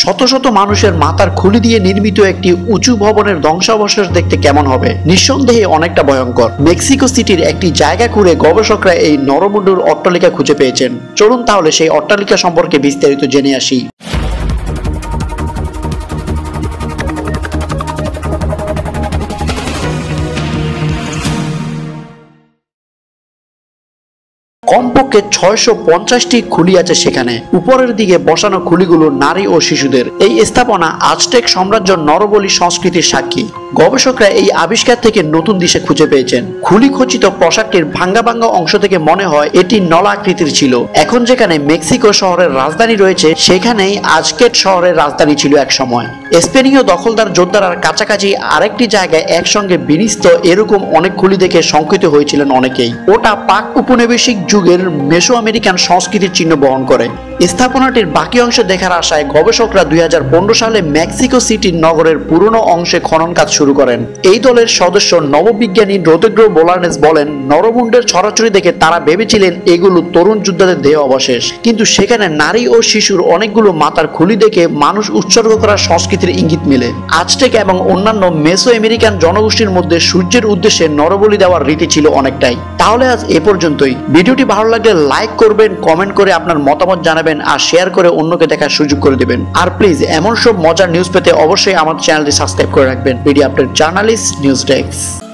শত শত মানুষের মাথার খুলি দিয়ে নির্মিত একটি উঁচু ভবনের ধ্বংসাবশেষ দেখতে কেমন হবে? নিঃসন্দেহে অনেকটা ভয়ঙ্কর। মেক্সিকো সিটির একটি জায়গা ঘুরে গবেষকরা এই নরমুন্ডুর অট্টালিকা খুঁজে পেয়েছেন। চলুন তাহলে সেই অট্টালিকা সম্পর্কে বিস্তারিত জেনে আসি। কমপক্ষে 650টি খুলি আছে সেখানে। উপরের দিকে বসানো খুলিগুলো নারী ও শিশুদের। এই স্থাপনা আজটেক সাম্রাজ্য নরবলি সংস্কৃতির সাক্ষী। গবেষকরা এই আবিষ্কার থেকে নতুন দিশা খুঁজে পেয়েছেন। খুলি খচিত পোশাকটির ভাঙ্গা ভাঙ্গা অংশ থেকে মনে হয় এটি নলা আকৃতির ছিল। এখন যেখানে মেক্সিকো শহরের রাজধানী রয়েছে, সেখানেই আজকেট শহরের রাজধানী ছিল এক সময়। স্পেনীয় দখলদার যোদ্ধার কাছাকাছি আরেকটি জায়গায় একসঙ্গে বিন্যস্ত এরকম অনেক খুলি দেখে শঙ্কিত হয়েছিলেন অনেকেই। ওটা পাক উপনিবেশিক যুগের মেসো আমেরিকান সংস্কৃতির চিহ্ন বহন করে। স্থাপনাটির বাকি অংশ দেখার আশায় গবেষকরা 2015 সালে মেক্সিকো সিটির নগরের পুরনো অংশে খনন কাজ শুরু করেন। এই দলের সদস্য নববিজ্ঞানী রোদ্রিগো বোলানেস বলেন, নরমুন্ডের ছড়াছড়ি দেখে তারা ভেবেছিলেন এগুলো তরুণ যোদ্ধাদের দেহ অবশেষ, কিন্তু সেখানে নারী ও শিশুর অনেকগুলো মাথার খুলি দেখে মানুষ উৎসর্গ করার সংস্কৃতির ইঙ্গিত মেলে। আজটেক এবং অন্যান্য মেসো আমেরিকান জনগোষ্ঠীর মধ্যে সূর্যের উদ্দেশ্যে নরবলি দেওয়ার রীতি ছিল অনেকটাই। তাহলে আজ এ পর্যন্তই। ভিডিওটি ভালো লাগলে লাইক করবেন, কমেন্ট করে আপনার মতামত জানাবেন আর শেয়ার করে অন্যকে দেখার সুযোগ করে দিবেন। আর প্লিজ এমন সব মজার নিউজ পেতে অবশ্যই আমার চ্যানেলটি সাবস্ক্রাইব করে রাখবেন। Video update journalist news desk.